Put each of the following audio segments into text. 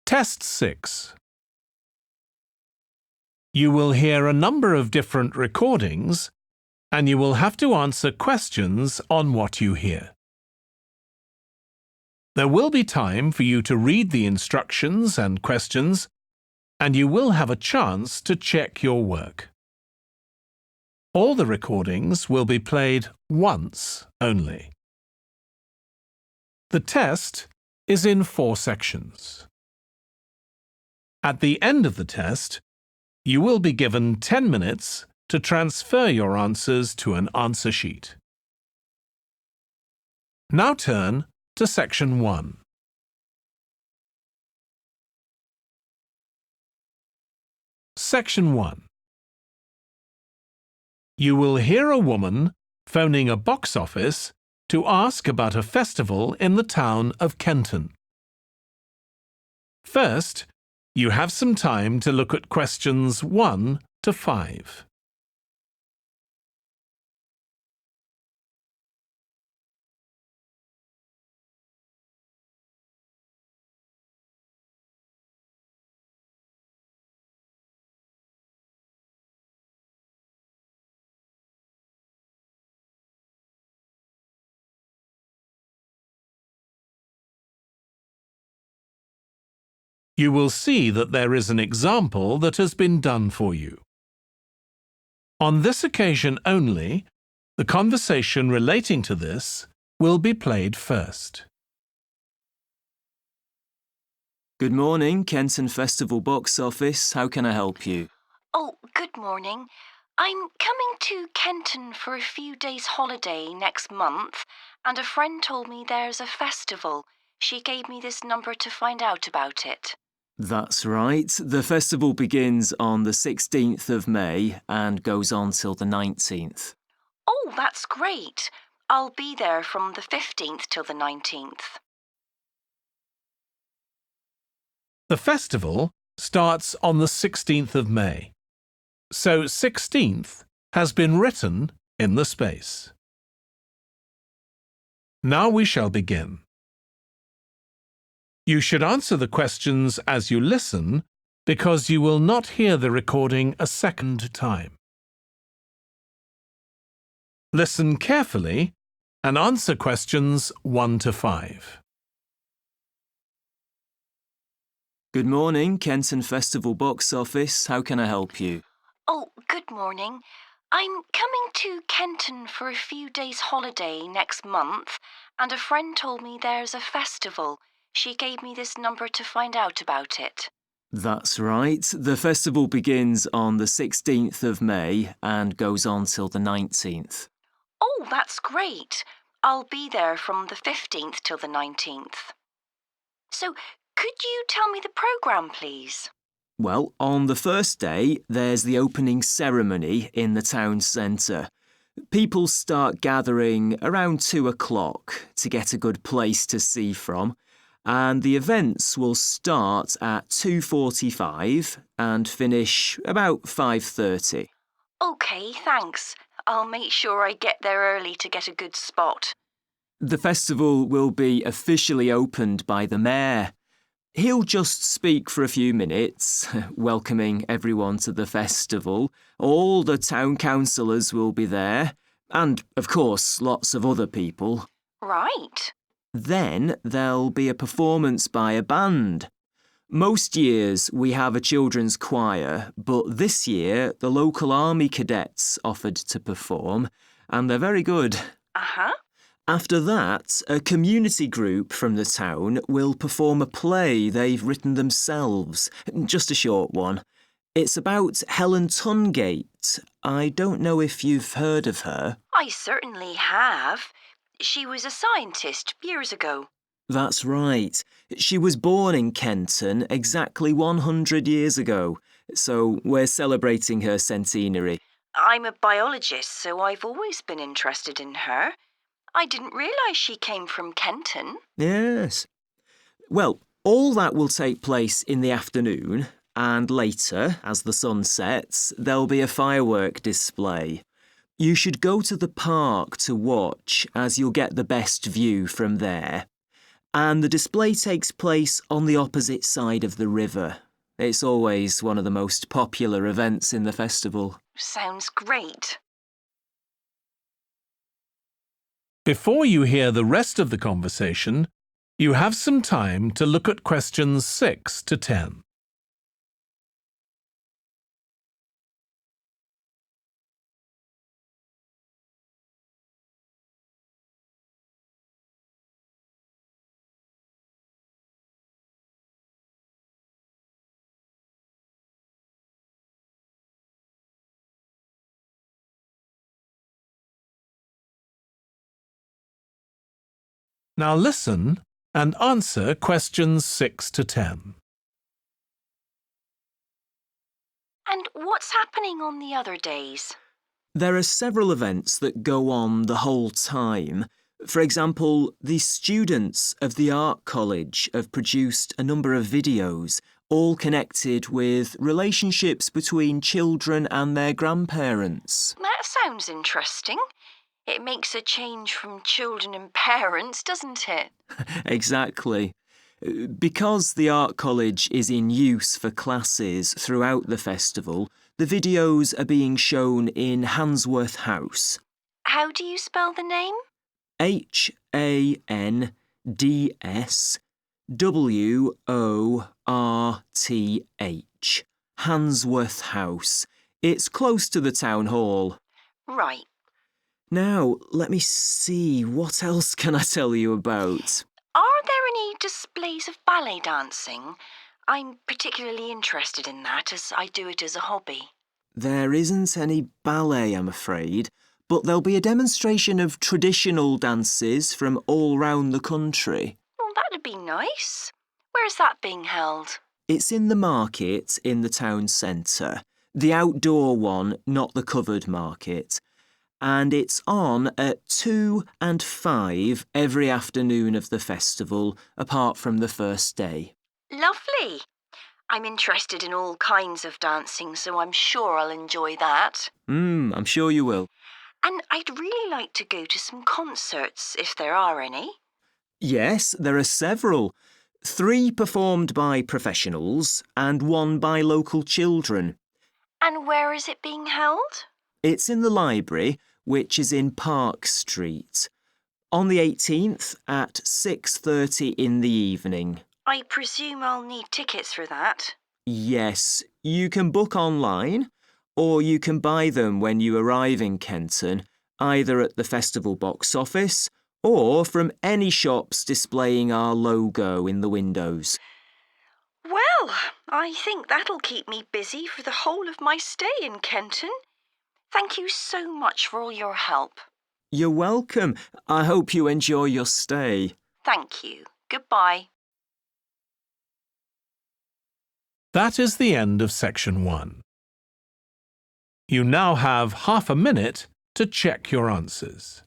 Test 6. You will hear a number of different recordings, and you will have to answer questions on what you hear. There will be time for you to read the instructions and questions, and you will have a chance to check your work. All the recordings will be played once only. The test is in 4 sections. At the end of the test, you will be given 10 minutes to transfer your answers to an answer sheet. Now turn to Section 1. Section 1. You will hear a woman phoning a box office to ask about a festival in the town of Kenton. First, you have some time to look at questions 1 to 5. You will see that there is an example that has been done for you. On this occasion only, the conversation relating to this will be played first. Good morning, Kenton Festival box office. How can I help you? Oh, good morning. I'm coming to Kenton for a few days holiday next month, and a friend told me there's a festival. She gave me this number to find out about it. That's right. The festival begins on the 16th of May and goes on till the 19th. Oh, that's great. I'll be there from the 15th till the 19th. The festival starts on the 16th of May, so 16th has been written in the space. Now we shall begin. You should answer the questions as you listen because you will not hear the recording a second time. Listen carefully and answer questions 1 to 5. Good morning, Kenton Festival box office. How can I help you? Oh, good morning. I'm coming to Kenton for a few days holiday next month, and a friend told me there's a festival. She gave me this number to find out about it. That's right. The festival begins on the 16th of May and goes on till the 19th. Oh, that's great. I'll be there from the 15th till the 19th. So, could you tell me the programme, please? Well, on the first day, there's the opening ceremony in the town centre. People start gathering around 2 o'clock to get a good place to see from, and the events will start at 2:45 and finish about 5:30. OK, thanks. I'll make sure I get there early to get a good spot. The festival will be officially opened by the mayor. He'll just speak for a few minutes, welcoming everyone to the festival. All the town councillors will be there, and, of course, lots of other people. Right. Then there'll be a performance by a band. Most years we have a children's choir, but this year the local army cadets offered to perform, and they're very good. Uh-huh. After that, a community group from the town will perform a play they've written themselves, just a short one. It's about Helen Tungate. I don't know if you've heard of her. I certainly have. She was a scientist years ago. That's right. She was born in Kenton exactly 100 years ago, so we're celebrating her centenary. I'm a biologist, so I've always been interested in her. I didn't realise she came from Kenton. Yes. Well, all that will take place in the afternoon, and later, as the sun sets, there'll be a firework display. You should go to the park to watch, as you'll get the best view from there. and the display takes place on the opposite side of the river. It's always one of the most popular events in the festival. Sounds great. Before you hear the rest of the conversation, you have some time to look at questions 6 to 10. Now listen and answer questions 6 to 10. And what's happening on the other days? There are several events that go on the whole time. For example, the students of the art college have produced a number of videos, all connected with relationships between children and their grandparents. That sounds interesting. It makes a change from children and parents, doesn't it? Exactly. Because the art college is in use for classes throughout the festival, the videos are being shown in Handsworth House. How do you spell the name? Handsworth. Handsworth House. It's close to the town hall. Right. Now, let me see, what else can I tell you about? Are there any displays of ballet dancing? I'm particularly interested in that as I do it as a hobby. There isn't any ballet, I'm afraid, but there'll be a demonstration of traditional dances from all round the country. Well, that'd be nice. Where's that being held? It's in the market in the town centre. The outdoor one, not the covered market. And it's on at 2 and 5 every afternoon of the festival, apart from the first day. Lovely. I'm interested in all kinds of dancing, so I'm sure I'll enjoy that. I'm sure you will. And I'd really like to go to some concerts, if there are any. Yes, there are several. 3 performed by professionals and 1 by local children. And where is it being held? It's in the library, which is in Park Street. On the 18th at 6:30 in the evening. I presume I'll need tickets for that. Yes, you can book online, or you can buy them when you arrive in Kenton, either at the festival box office or from any shops displaying our logo in the windows. Well, I think that'll keep me busy for the whole of my stay in Kenton. Thank you so much for all your help. You're welcome. I hope you enjoy your stay. Thank you. Goodbye. That is the end of section 1. You now have half a minute to check your answers.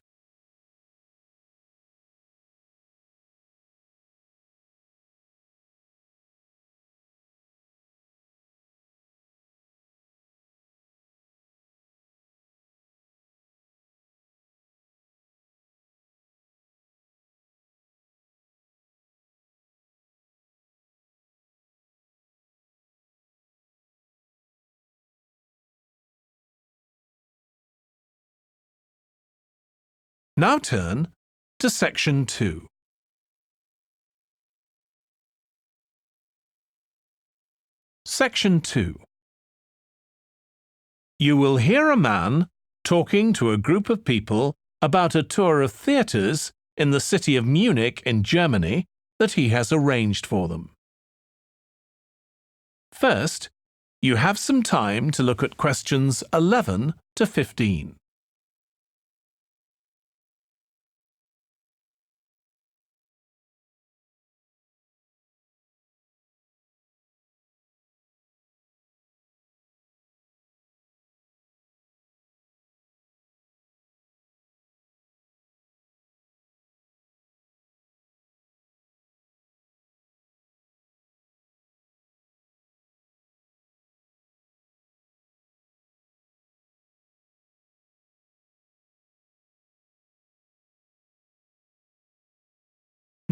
Now turn to section 2. Section 2. You will hear a man talking to a group of people about a tour of theatres in the city of Munich in Germany that he has arranged for them. First, you have some time to look at questions 11 to 15.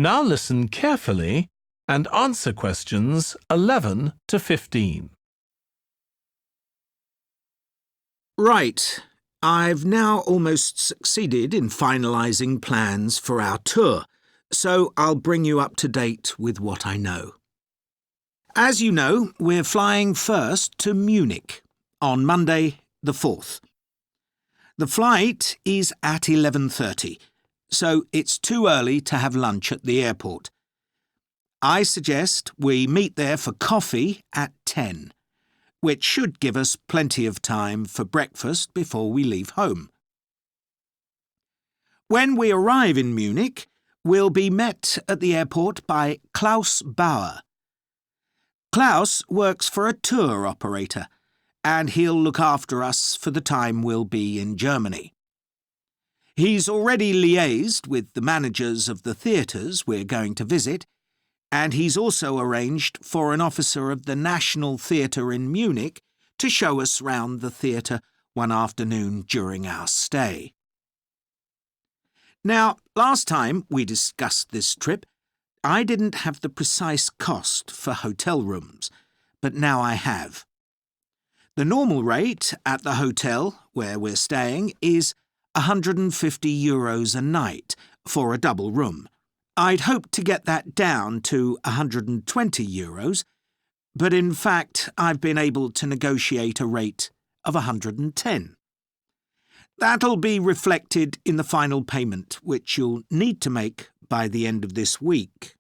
Now listen carefully and answer questions 11 to 15. Right. I've now almost succeeded in finalising plans for our tour, so I'll bring you up to date with what I know. As you know, we're flying first to Munich on Monday the 4th. The flight is at 11:30, so it's too early to have lunch at the airport. I suggest we meet there for coffee at 10, which should give us plenty of time for breakfast before we leave home. When we arrive in Munich, we'll be met at the airport by Klaus Bauer. Klaus works for a tour operator, and he'll look after us for the time we'll be in Germany. He's already liaised with the managers of the theatres we're going to visit, and he's also arranged for an officer of the National Theatre in Munich to show us round the theatre one afternoon during our stay. Now, last time we discussed this trip, I didn't have the precise cost for hotel rooms, but now I have. The normal rate at the hotel where we're staying is €150 a night for a double room. I'd hoped to get that down to €120, but in fact I've been able to negotiate a rate of €110. That'll be reflected in the final payment, which you'll need to make by the end of this week.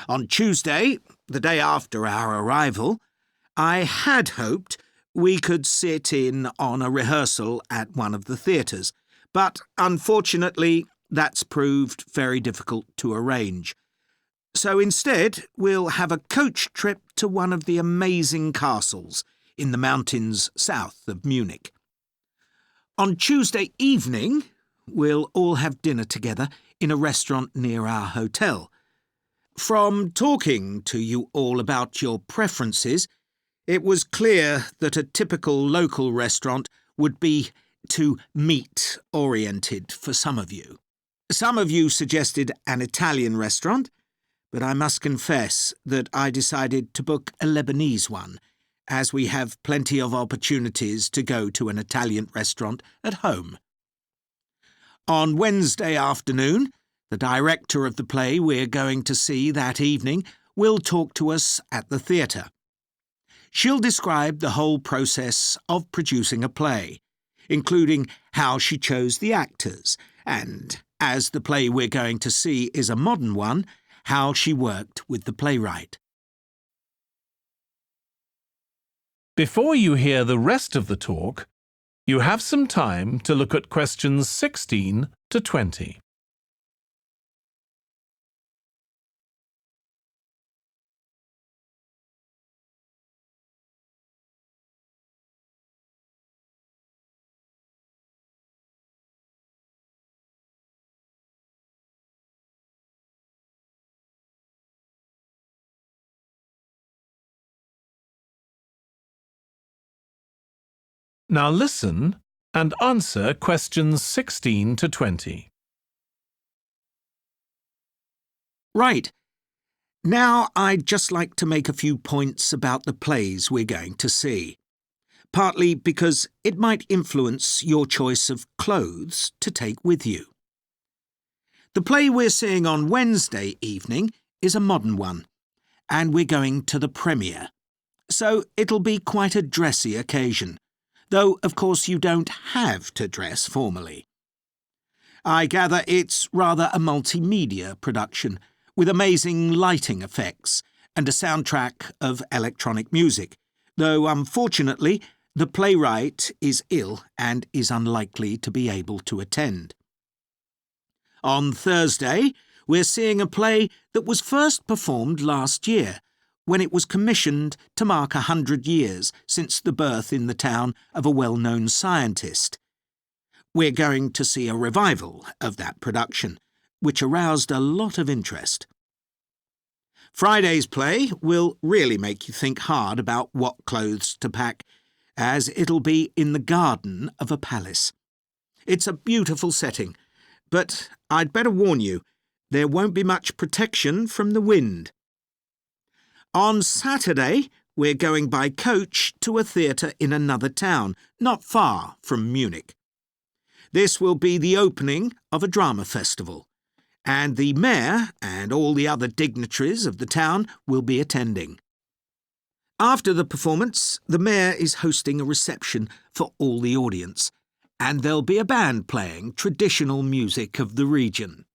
On Tuesday, the day after our arrival, I had hoped we could sit in on a rehearsal at one of the theatres, but unfortunately that's proved very difficult to arrange. So instead, we'll have a coach trip to one of the amazing castles in the mountains south of Munich. On Tuesday evening, we'll all have dinner together in a restaurant near our hotel. From talking to you all about your preferences, it was clear that a typical local restaurant would be too meat-oriented for some of you. Some of you suggested an Italian restaurant, but I must confess that I decided to book a Lebanese one, as we have plenty of opportunities to go to an Italian restaurant at home. On Wednesday afternoon, the director of the play we're going to see that evening will talk to us at the theatre. She'll describe the whole process of producing a play, including how she chose the actors, and, as the play we're going to see is a modern one, how she worked with the playwright. Before you hear the rest of the talk, you have some time to look at questions 16 to 20. Now listen and answer questions 16 to 20. Right. Now I'd just like to make a few points about the plays we're going to see, partly because it might influence your choice of clothes to take with you. The play we're seeing on Wednesday evening is a modern one, and we're going to the premiere, so it'll be quite a dressy occasion, though of course you don't have to dress formally. I gather it's rather a multimedia production, with amazing lighting effects and a soundtrack of electronic music, though unfortunately the playwright is ill and is unlikely to be able to attend. On Thursday, we're seeing a play that was first performed last year, when it was commissioned to mark 100 years since the birth in the town of a well-known scientist. We're going to see a revival of that production, which aroused a lot of interest. Friday's play will really make you think hard about what clothes to pack, as it'll be in the garden of a palace. It's a beautiful setting, but I'd better warn you, there won't be much protection from the wind. On Saturday, we're going by coach to a theatre in another town, not far from Munich. This will be the opening of a drama festival, and the mayor and all the other dignitaries of the town will be attending. After the performance, the mayor is hosting a reception for all the audience, and there'll be a band playing traditional music of the region.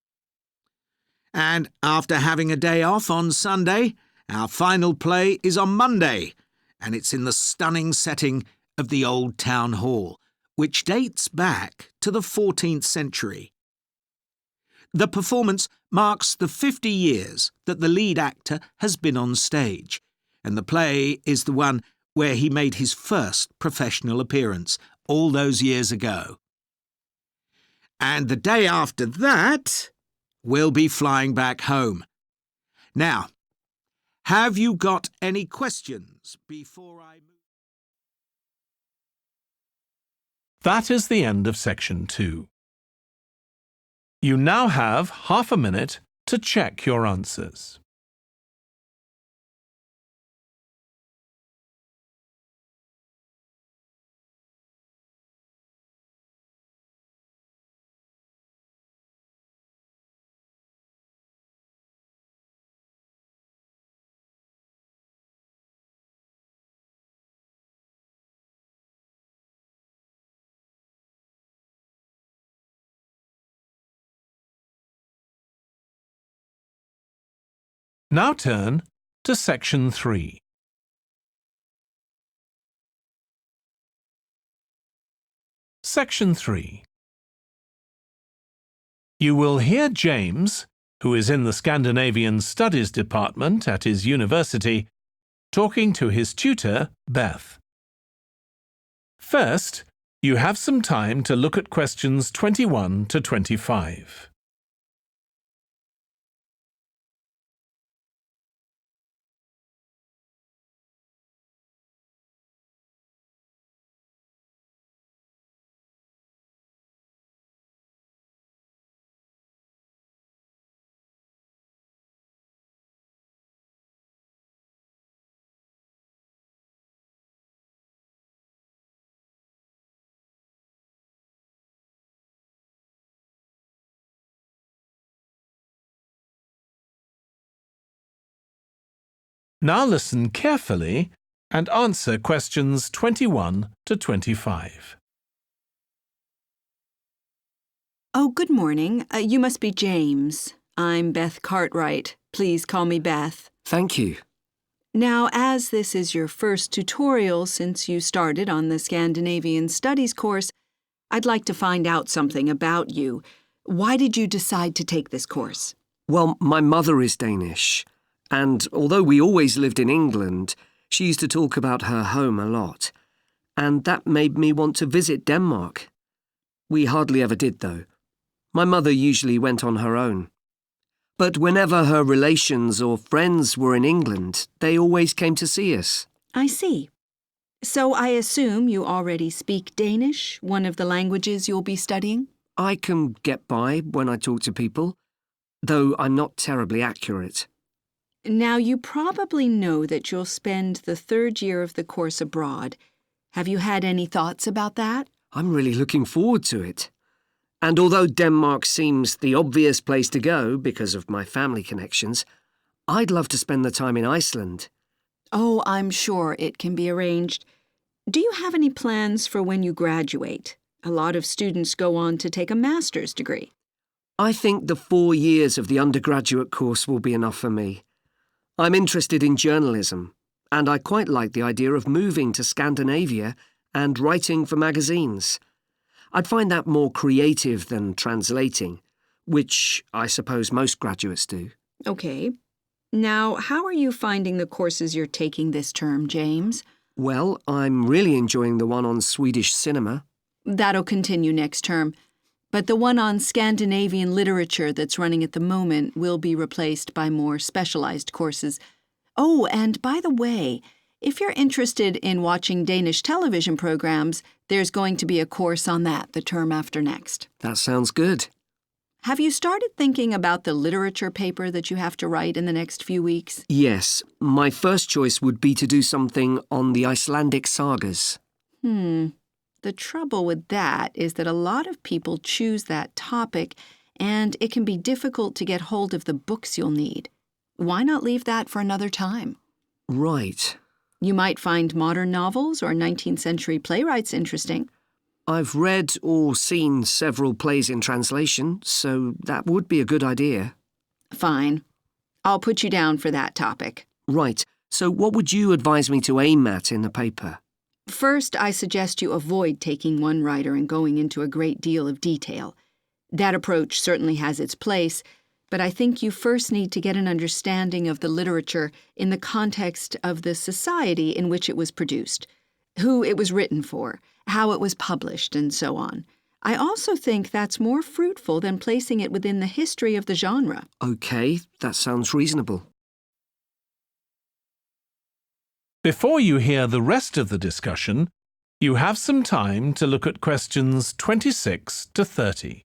And after having a day off on Sunday, our final play is on Monday, and it's in the stunning setting of the Old Town Hall, which dates back to the 14th century. The performance marks the 50 years that the lead actor has been on stage, and the play is the one where he made his first professional appearance all those years ago. And the day after that, we'll be flying back home. Now, have you got any questions before I move? That is the end of section 2. You now have half a minute to check your answers. Now turn to section 3. Section 3. You will hear James, who is in the Scandinavian Studies department at his university, talking to his tutor, Beth. First, you have some time to look at questions 21 to 25. Now listen carefully and answer questions 21 to 25. Oh, good morning. You must be James. I'm Beth Cartwright. Please call me Beth. Thank you. Now, as this is your first tutorial since you started on the Scandinavian Studies course, I'd like to find out something about you. Why did you decide to take this course? Well, my mother is Danish, and although we always lived in England, she used to talk about her home a lot, and that made me want to visit Denmark. We hardly ever did, though. My mother usually went on her own. But whenever her relations or friends were in England, they always came to see us. I see. So I assume you already speak Danish, one of the languages you'll be studying? I can get by when I talk to people, though I'm not terribly accurate. Now, you probably know that you'll spend the third year of the course abroad. Have you had any thoughts about that? I'm really looking forward to it. And although Denmark seems the obvious place to go because of my family connections, I'd love to spend the time in Iceland. Oh, I'm sure it can be arranged. Do you have any plans for when you graduate? A lot of students go on to take a master's degree. I think the 4 years of the undergraduate course will be enough for me. I'm interested in journalism, and I quite like the idea of moving to Scandinavia and writing for magazines. I'd find that more creative than translating, which I suppose most graduates do. Okay. Now, how are you finding the courses you're taking this term, James? Well, I'm really enjoying the one on Swedish cinema. That'll continue next term. But the one on Scandinavian literature that's running at the moment will be replaced by more specialized courses. Oh, and by the way, if you're interested in watching Danish television programs, there's going to be a course on that the term after next. That sounds good. Have you started thinking about the literature paper that you have to write in the next few weeks? Yes, my first choice would be to do something on the Icelandic sagas. The trouble with that is that a lot of people choose that topic, and it can be difficult to get hold of the books you'll need. Why not leave that for another time? Right. You might find modern novels or 19th century playwrights interesting. I've read or seen several plays in translation, so that would be a good idea. Fine. I'll put you down for that topic. Right, so what would you advise me to aim at in the paper? First, I suggest you avoid taking one writer and going into a great deal of detail. That approach certainly has its place, but I think you first need to get an understanding of the literature in the context of the society in which it was produced, who it was written for, how it was published, and so on. I also think that's more fruitful than placing it within the history of the genre. Okay, that sounds reasonable. Before you hear the rest of the discussion, you have some time to look at questions 26 to 30.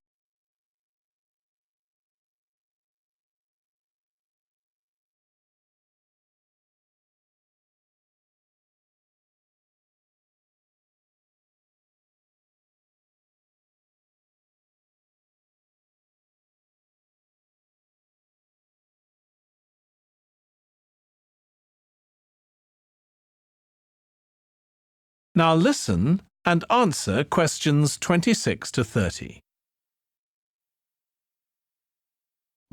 Now listen and answer questions 26 to 30.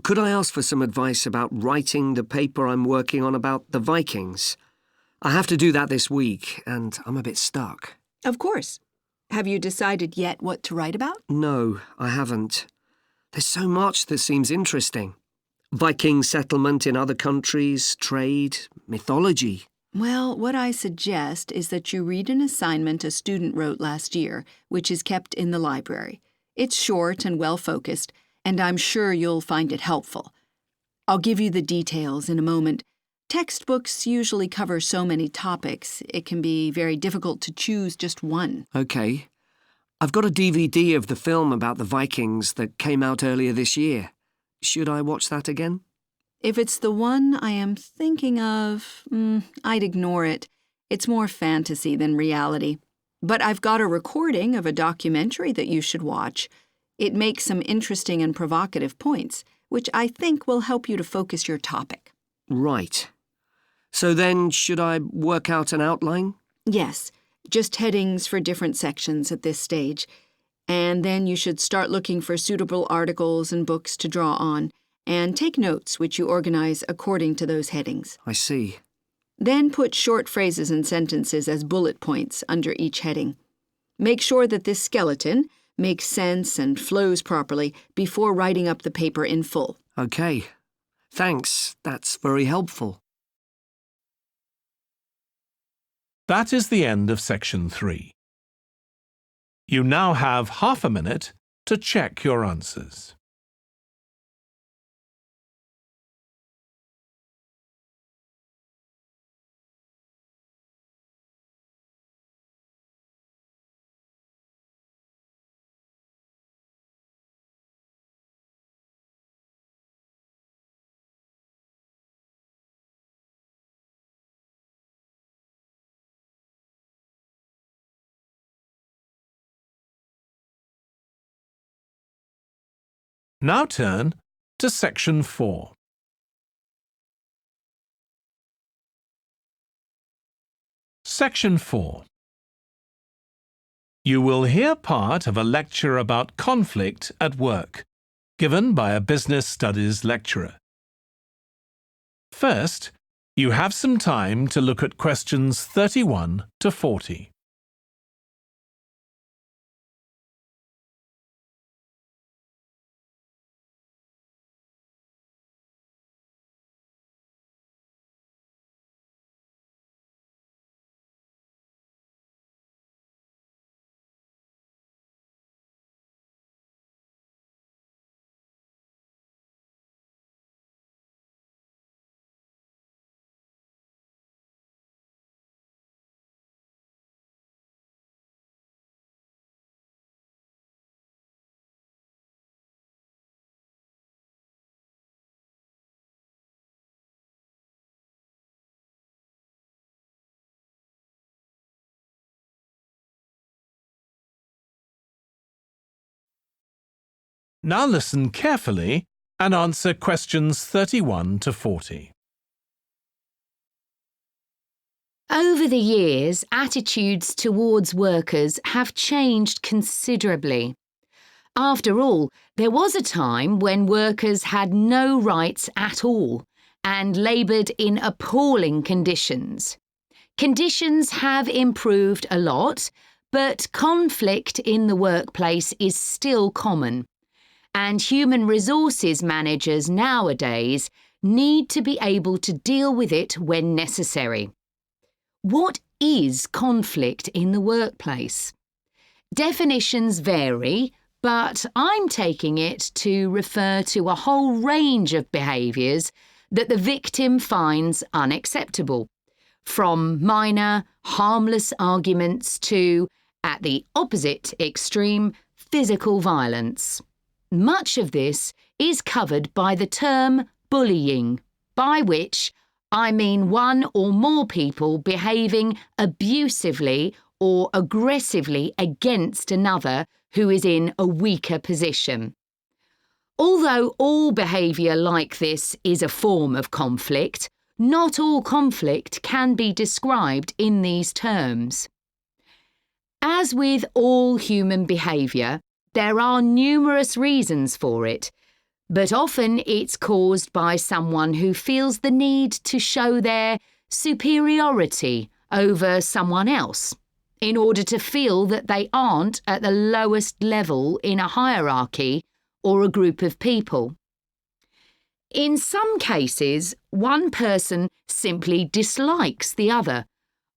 Could I ask for some advice about writing the paper I'm working on about the Vikings? I have to do that this week, and I'm a bit stuck. Of course. Have you decided yet what to write about? No, I haven't. There's so much that seems interesting. Viking settlement in other countries, trade, mythology. Well, what I suggest is that you read an assignment a student wrote last year, which is kept in the library. It's short and well-focused, and I'm sure you'll find it helpful. I'll give you the details in a moment. Textbooks usually cover so many topics, it can be very difficult to choose just one. Okay. I've got a DVD of the film about the Vikings that came out earlier this year. Should I watch that again? If it's the one I am thinking of, I'd ignore it. It's more fantasy than reality. But I've got a recording of a documentary that you should watch. It makes some interesting and provocative points, which I think will help you to focus your topic. Right. So then, should I work out an outline? Yes, just headings for different sections at this stage. And then you should start looking for suitable articles and books to draw on, and take notes which you organize according to those headings. I see. Then put short phrases and sentences as bullet points under each heading. Make sure that this skeleton makes sense and flows properly before writing up the paper in full. Okay. Thanks. That's very helpful. That is the end of section 3. You now have half a minute to check your answers. Now turn to section 4. Section 4. You will hear part of a lecture about conflict at work, given by a business studies lecturer. First, you have some time to look at questions 31 to 40. Now listen carefully and answer questions 31 to 40. Over the years, attitudes towards workers have changed considerably. After all, there was a time when workers had no rights at all and laboured in appalling conditions. Conditions have improved a lot, but conflict in the workplace is still common, and human resources managers nowadays need to be able to deal with it when necessary. What is conflict in the workplace? Definitions vary, but I'm taking it to refer to a whole range of behaviours that the victim finds unacceptable, from minor, harmless arguments to, at the opposite extreme, physical violence. Much of this is covered by the term bullying, by which I mean one or more people behaving abusively or aggressively against another who is in a weaker position. Although all behaviour like this is a form of conflict, not all conflict can be described in these terms. As with all human behaviour, there are numerous reasons for it, but often it's caused by someone who feels the need to show their superiority over someone else in order to feel that they aren't at the lowest level in a hierarchy or a group of people. In some cases, one person simply dislikes the other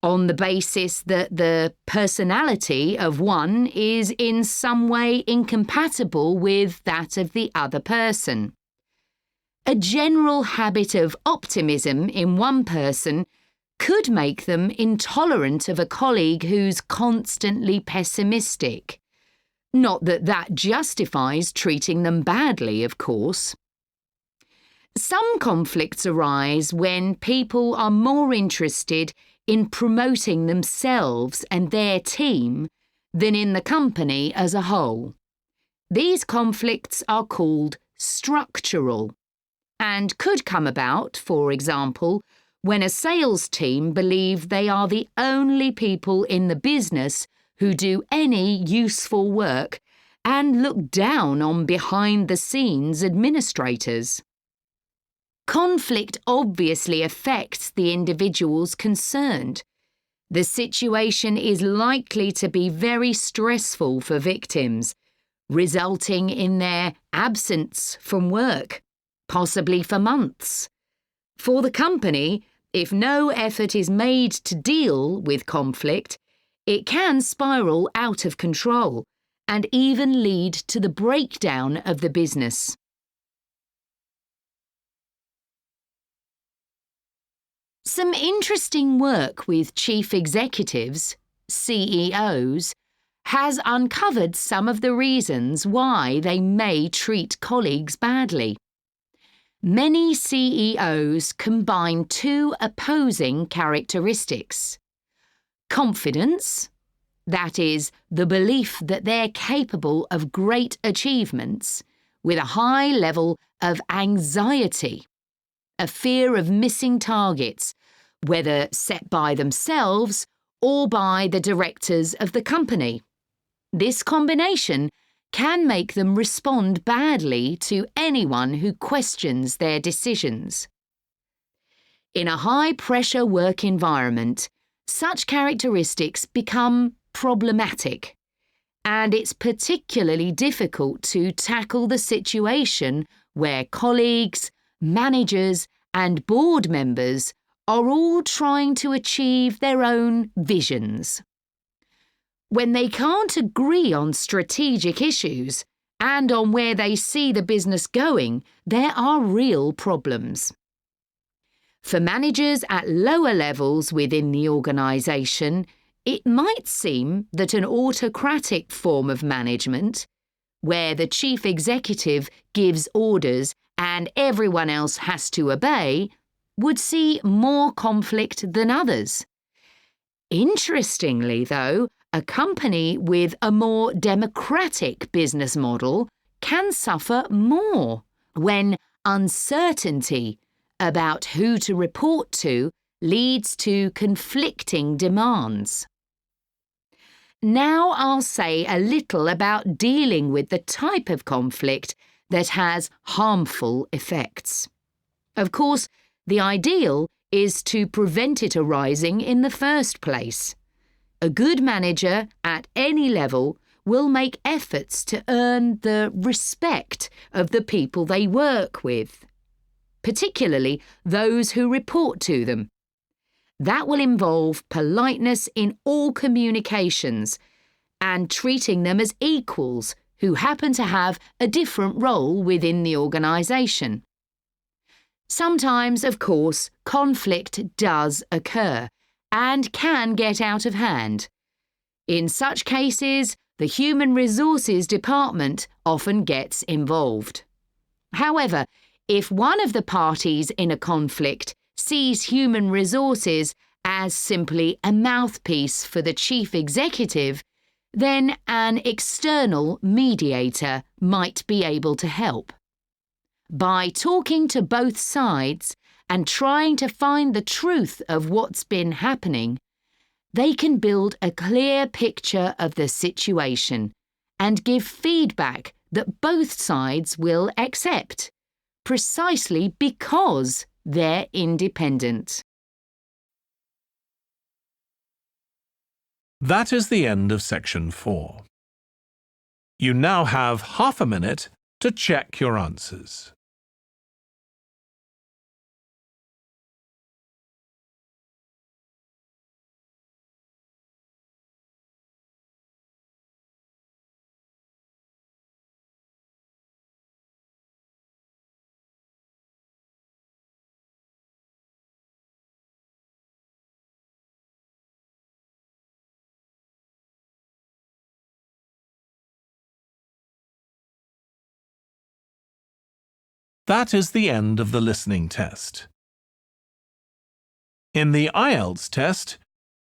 on the basis that the personality of one is in some way incompatible with that of the other person. A general habit of optimism in one person could make them intolerant of a colleague who's constantly pessimistic. Not that that justifies treating them badly, of course. Some conflicts arise when people are more interested in promoting themselves and their team than in the company as a whole. These conflicts are called structural and could come about, for example, when a sales team believe they are the only people in the business who do any useful work and look down on behind-the-scenes administrators. Conflict obviously affects the individuals concerned. The situation is likely to be very stressful for victims, resulting in their absence from work, possibly for months. For the company, if no effort is made to deal with conflict, it can spiral out of control and even lead to the breakdown of the business. Some interesting work with chief executives, CEOs, has uncovered some of the reasons why they may treat colleagues badly. Many CEOs combine two opposing characteristics. Confidence, that is, the belief that they're capable of great achievements, with a high level of anxiety, a fear of missing targets, whether set by themselves or by the directors of the company. This combination can make them respond badly to anyone who questions their decisions. In a high-pressure work environment, such characteristics become problematic, and it's particularly difficult to tackle the situation where colleagues, managers, and board members are all trying to achieve their own visions. When they can't agree on strategic issues and on where they see the business going, there are real problems. For managers at lower levels within the organisation, it might seem that an autocratic form of management, where the chief executive gives orders and everyone else has to obey, would see more conflict than others. Interestingly, though, a company with a more democratic business model can suffer more when uncertainty about who to report to leads to conflicting demands. Now I'll say a little about dealing with the type of conflict that has harmful effects. Of course, the ideal is to prevent it arising in the first place. A good manager at any level will make efforts to earn the respect of the people they work with, particularly those who report to them. That will involve politeness in all communications and treating them as equals who happen to have a different role within the organisation. Sometimes, of course, conflict does occur and can get out of hand. In such cases, the Human Resources Department often gets involved. However, if one of the parties in a conflict sees human resources as simply a mouthpiece for the chief executive, then an external mediator might be able to help. By talking to both sides and trying to find the truth of what's been happening, they can build a clear picture of the situation and give feedback that both sides will accept, precisely because they're independent. That is the end of section 4. You now have half a minute to check your answers. That is the end of the listening test. In the IELTS test,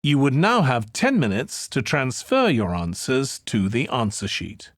you would now have 10 minutes to transfer your answers to the answer sheet.